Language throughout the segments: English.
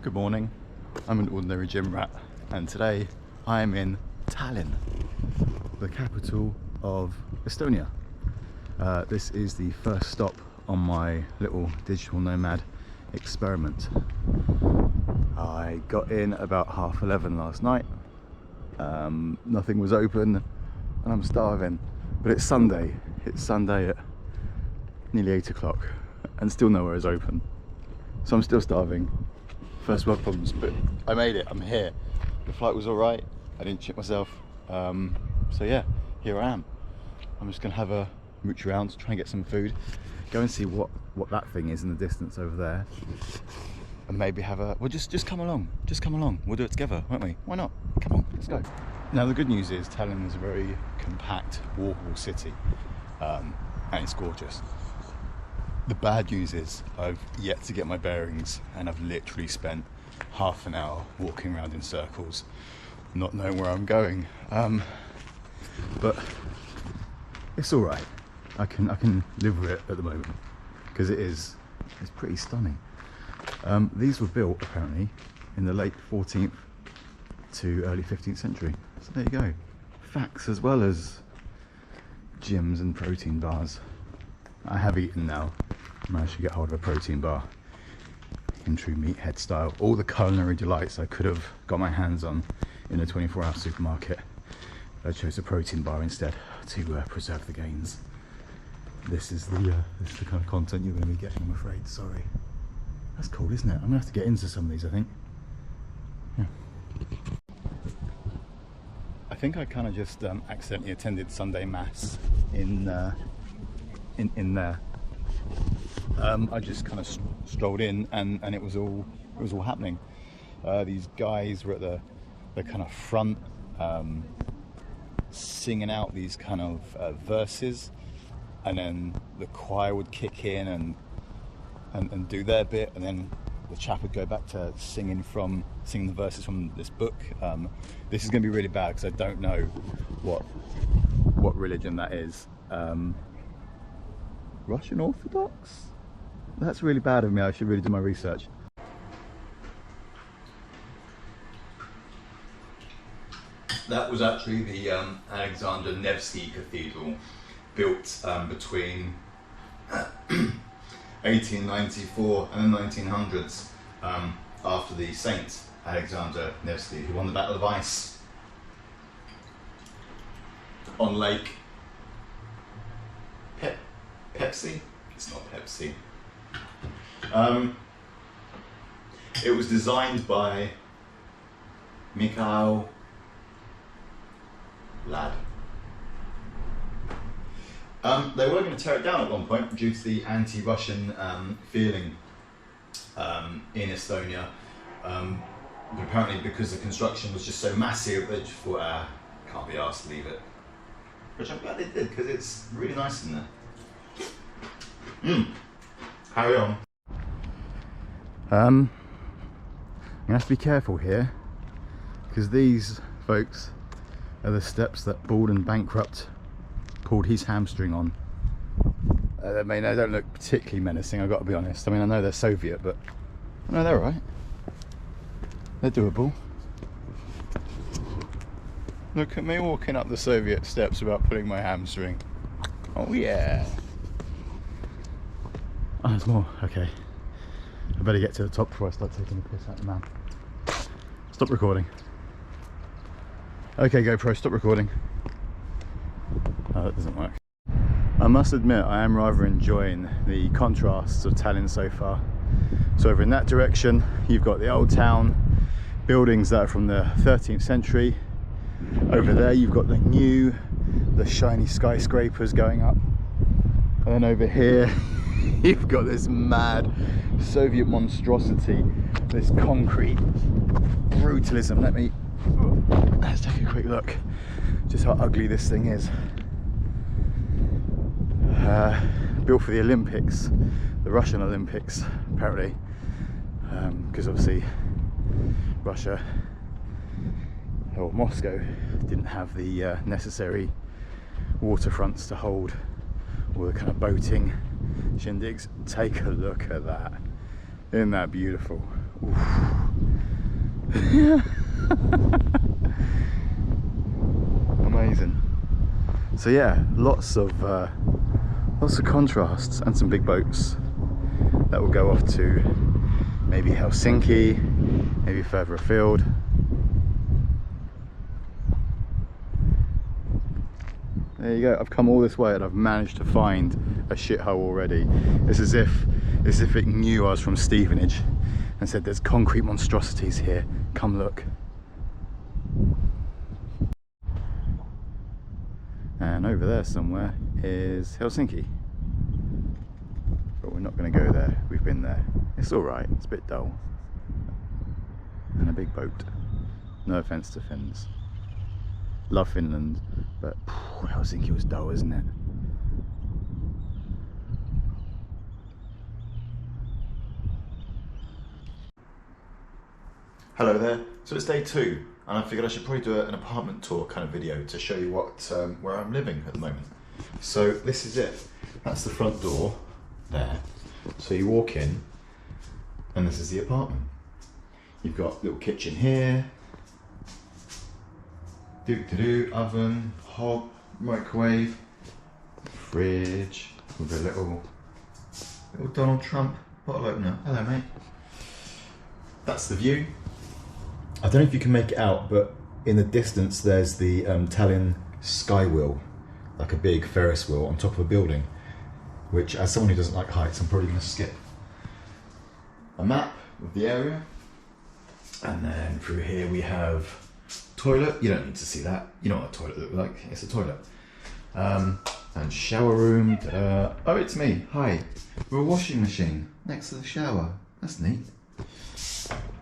Good morning, I'm an Ordinary Gymrat and today I am in Tallinn, the capital of Estonia. This is the first stop on my little digital nomad experiment. I got in about 11:30 last night. Nothing was open and I'm starving, but it's Sunday. It's Sunday at nearly 8 o'clock and still nowhere is open. So I'm still starving. First world problems, but I made it. I'm here. The flight was all right. I didn't shit myself. So yeah, here I am. I'm just gonna have a mooch around, try and get some food, go and see what that thing is in the distance over there, and maybe have a. Well, just come along. Just come along. We'll do it together, won't we? Why not? Come on, let's go. Now the good news is Tallinn is a very compact, walkable city, and it's gorgeous. The bad news is I've yet to get my bearings and I've literally spent half an hour walking around in circles, not knowing where I'm going. But it's all right. I can live with it at the moment because it's pretty stunning. These were built apparently in the late 14th to early 15th century. So there you go. Facts as well as gyms and protein bars. I have eaten now. I managed to get hold of a protein bar in true meathead style. All the culinary delights I could have got my hands on in a 24-hour supermarket. I chose a protein bar instead to preserve the gains. This is the kind of content you're going to be getting, I'm afraid. Sorry. That's cool, isn't it? I'm going to have to get into some of these, I think. Yeah. I think I kind of just accidentally attended Sunday Mass in there. I just kind of strolled in and it was all happening. These guys were at the kind of front, singing out these kind of verses, and then the choir would kick in and do their bit, and then the chap would go back to singing the verses from this book. This is going to be really bad because I don't know what religion that is. Russian Orthodox? That's really bad of me. I should really do my research. That was actually the Alexander Nevsky Cathedral, built between 1894 and the 1900s, after the Saint Alexander Nevsky, who won the Battle of Ice on Lake Pepsi? It's not Pepsi. It was designed by Mikhail Lad. They were going to tear it down at one point due to the anti-Russian feeling in Estonia. But apparently because the construction was just so massive, they just thought, can't be asked to leave it. Which I'm glad they did, because it's really nice in there. Carry on. I'm gonna have to be careful here because these folks are the steps that bald and bankrupt pulled his hamstring on. I mean, they don't look particularly menacing, I've got to be honest. I mean, I know they're Soviet, but no, they're alright. They're doable. Look at me walking up the Soviet steps without pulling my hamstring. Oh yeah. Oh, there's more. Okay. I better get to the top before I start taking the piss out of the man. Stop recording. Okay, GoPro, stop recording. Oh, that doesn't work. I must admit, I am rather enjoying the contrasts of Tallinn so far. So over in that direction, you've got the old town, buildings that are from the 13th century. Over there, you've got the shiny skyscrapers going up. And then over here, you've got this mad Soviet monstrosity, this concrete brutalism. Let's take a quick look just how ugly this thing is. Built for the Olympics, the Russian Olympics apparently, because obviously Russia or Moscow didn't have the necessary waterfronts to hold all the kind of boating shindigs. Take a look at that. Isn't that beautiful? Oof. Amazing. So yeah, lots of contrasts and some big boats that will go off to maybe Helsinki, maybe further afield. There you go. I've come all this way and I've managed to find a shithole already. It's as if it knew I was from Stevenage and said there's concrete monstrosities here, come look. And over there somewhere is Helsinki, but we're not going to go there. We've been there. It's all right. It's a bit dull. And a big boat. No offence to Finns. Love Finland, but Helsinki was dull, isn't it? Hello there. So it's day 2, and I figured I should probably do an apartment tour kind of video to show you where I'm living at the moment. So this is it. That's the front door there. So you walk in, and this is the apartment. You've got a little kitchen here. Oven, hob, microwave, fridge with a little Donald Trump bottle opener. Hello, mate. That's the view. I don't know if you can make it out, but in the distance there's the Tallinn sky wheel, like a big Ferris wheel on top of a building, which, as someone who doesn't like heights, I'm probably going to skip. A map of the area, and then through here we have toilet. You don't need to see that. You know what a toilet looks like. It's a toilet. And shower room. Oh, it's me. Hi. We're a washing machine next to the shower. That's neat.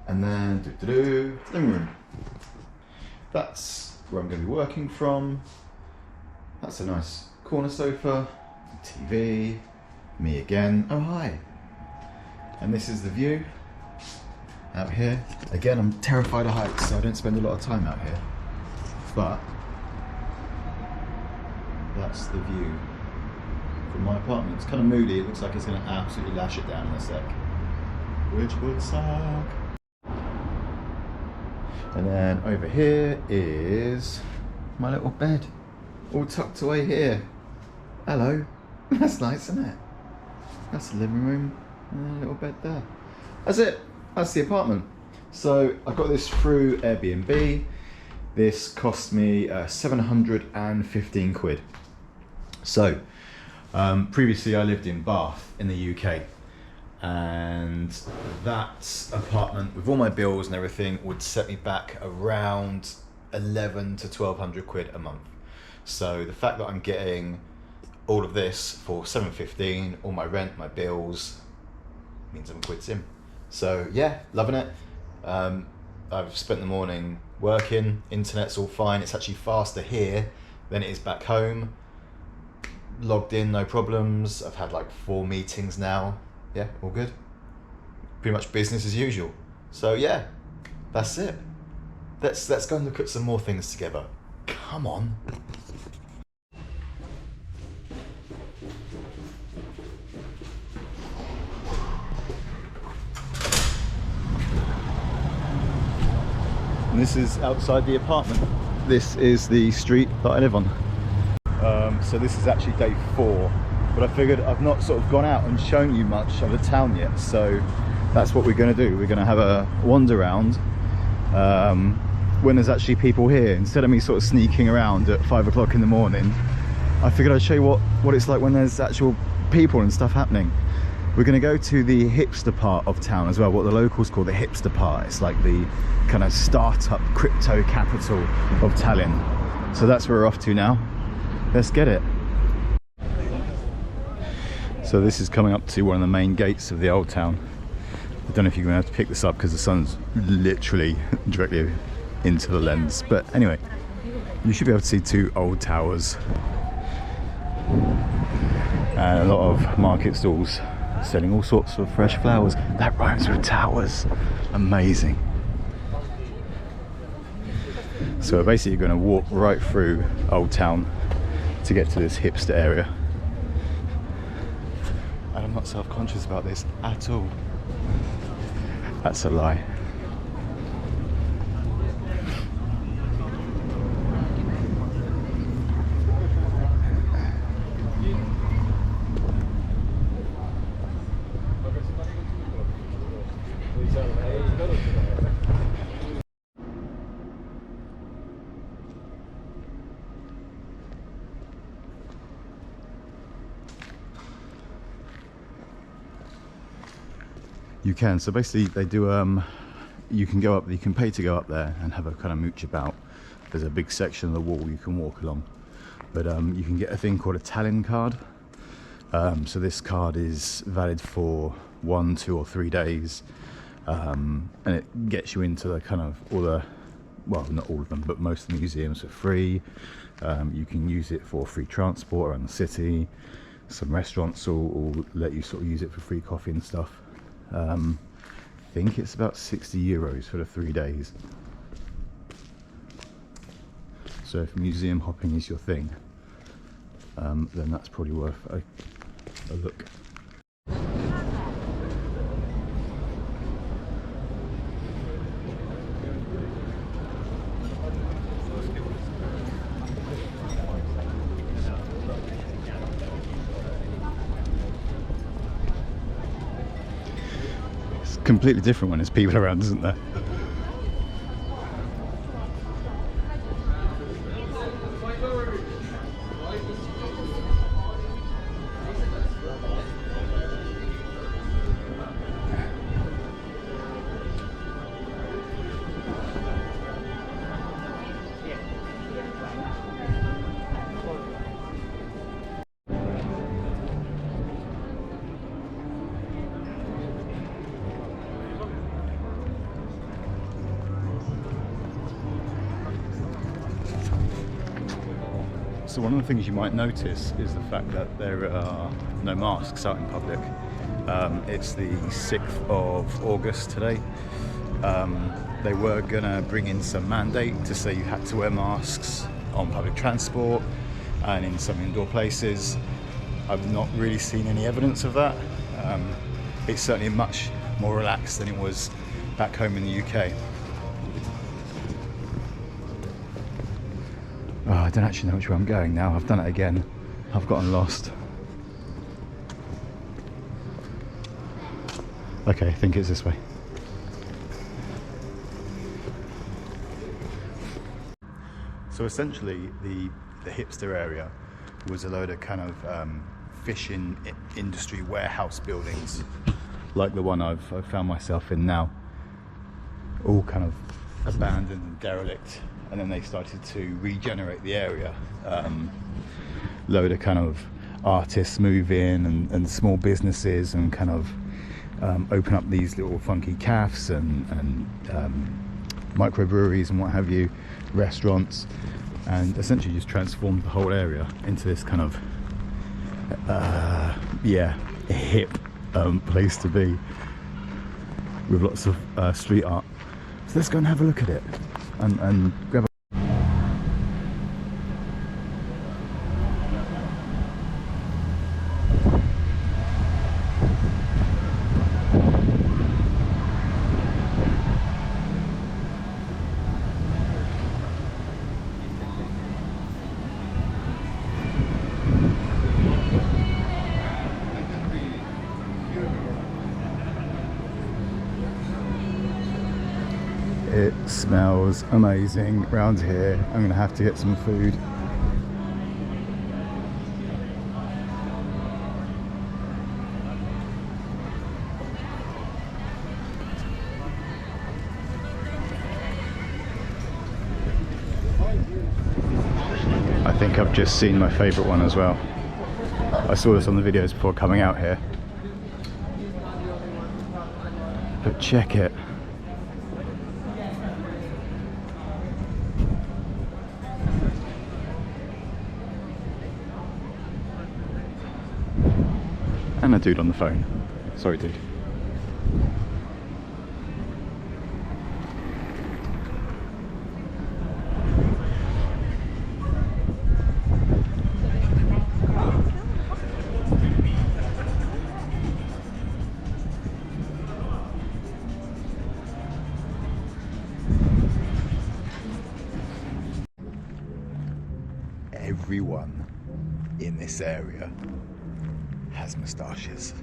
And then living room. That's where I'm going to be working from. That's a nice corner sofa. TV. Me again. Oh, hi. And this is the view out here. Again, I'm terrified of heights, so I don't spend a lot of time out here. But that's the view from my apartment. It's kind of moody. It looks like it's going to absolutely lash it down in a sec, which would suck. And then over here is my little bed, all tucked away here. Hello. That's nice, isn't it? That's the living room and a little bed there. That's it. That's the apartment. So I got this through Airbnb. This cost me 715 quid. So previously I lived in Bath in the UK, and that apartment with all my bills and everything would set me back around 11 to 1200 quid a month. So the fact that I'm getting all of this for 715, all my rent, my bills, means I'm quid's in. So yeah, loving it. I've spent the morning working, internet's all fine. It's actually faster here than it is back home. Logged in, no problems. I've had like 4 meetings now. Yeah, all good. Pretty much business as usual. So yeah, that's it. Let's go and look at some more things together. Come on. And this is outside the apartment. This is the street that I live on. So this is actually day 4, but I figured I've not sort of gone out and shown you much of the town yet, so that's what we're going to do. We're going to have a wander around when there's actually people here, instead of me sort of sneaking around at 5 o'clock in the morning. I figured I'd show you what it's like when there's actual people and stuff happening. We're going to go to the hipster part of town as well, what the locals call the hipster part. It's like the kind of startup crypto capital of Tallinn. So that's where we're off to now. Let's get it. So this is coming up to one of the main gates of the old town. I don't know if you're going to have to pick this up because the sun's literally directly into the lens. But anyway, you should be able to see 2 old towers and a lot of market stalls selling all sorts of fresh flowers. That rhymes with towers. Amazing. So we're basically going to walk right through Old Town to get to this hipster area. And I'm not self-conscious about this at all. That's a lie. You can, so basically they do, you can go up, you can pay to go up there and have a kind of mooch about. There's a big section of the wall you can walk along, but you can get a thing called a Tallinn card. So this card is valid for 1, 2 or 3 days, and it gets you into the kind of all the, well, not all of them, but most of the museums for free. You can use it for free transport around the city. Some restaurants will let you sort of use it for free coffee and stuff. I think it's about 60 euros for the 3 days. So if museum hopping is your thing, then that's probably worth a look. It's completely different when there's people around, isn't there? So one of the things you might notice is the fact that there are no masks out in public. It's the 6th of August today. They were gonna bring in some mandate to say you had to wear masks on public transport and in some indoor places. I've not really seen any evidence of that. It's certainly much more relaxed than it was back home in the UK. Oh, I don't actually know which way I'm going now. I've done it again. I've gotten lost. Okay, I think it's this way. So essentially the hipster area was a load of kind of fishing industry warehouse buildings like the one I've found myself in now, all kind of abandoned and derelict. And then they started to regenerate the area. Load of kind of artists move in and small businesses and kind of open up these little funky cafes and microbreweries and what have you, restaurants, and essentially just transformed the whole area into this kind of hip place to be with lots of street art. So let's go and have a look at it. And grab a It smells amazing around here. I'm gonna have to get some food. I think I've just seen my favourite one as well. I saw this on the videos before coming out here. But check it. And a dude on the phone. Sorry, dude. Everyone in this area has moustaches.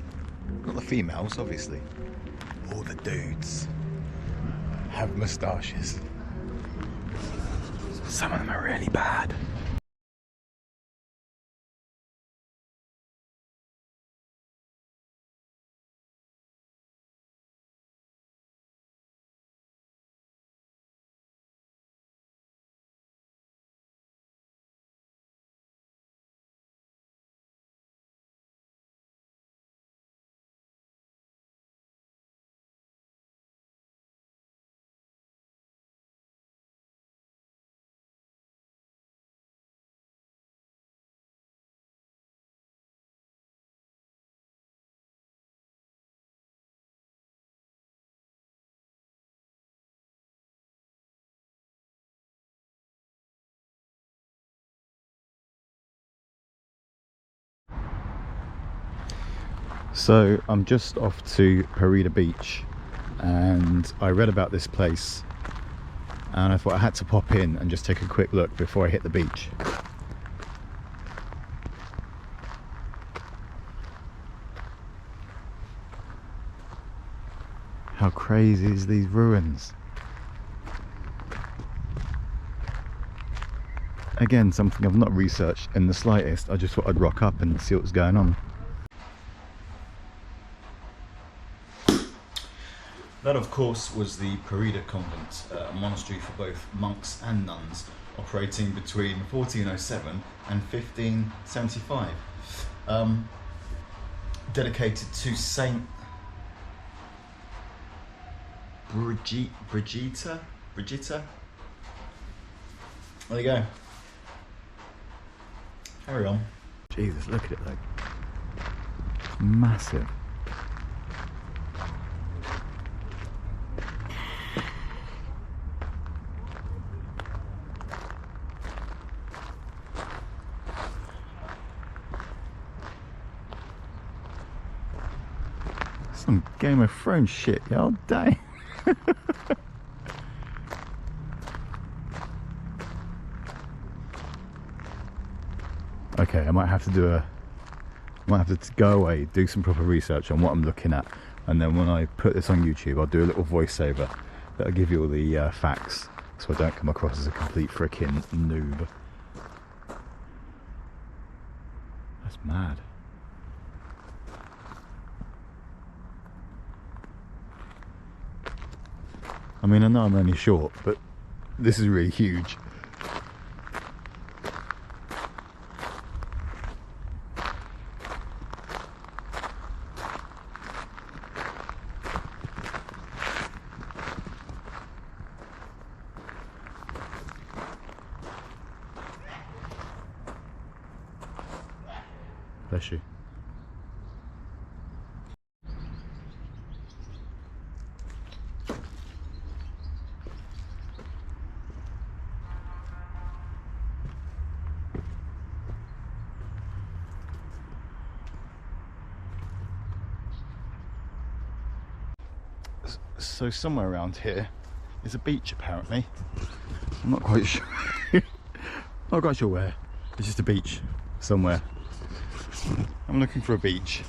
Not the females, obviously. all the dudes have moustaches. Some of them are really bad. So I'm just off to Parida Beach, and I read about this place and I thought I had to pop in and just take a quick look before I hit the beach. How crazy is these ruins? Again, something I've not researched in the slightest. I just thought I'd rock up and see what's going on. That, of course, was the Parida convent, a monastery for both monks and nuns, operating between 1407 and 1575. Dedicated to Saint Brigitta? There you go. Carry on. Jesus, look at it though. Massive. Some Game of Thrones shit, y'all. Dang. Okay, I might have to go away, do some proper research on what I'm looking at, and then when I put this on YouTube, I'll do a little voiceover that'll give you all the facts, so I don't come across as a complete freaking noob. That's mad. I mean, I know I'm only short, but this is really huge. Bless you. So somewhere around here is a beach apparently. I'm not quite sure. Not quite sure where. It's just a beach somewhere. I'm looking for a beach.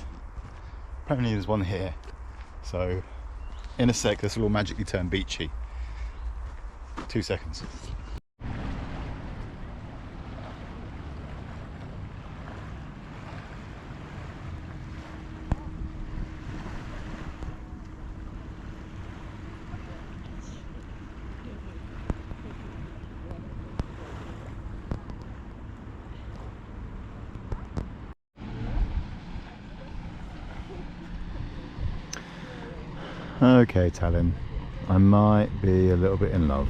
Apparently there's one here. So in a sec this will all magically turn beachy. 2 seconds. Okay, Tallinn, I might be a little bit in love.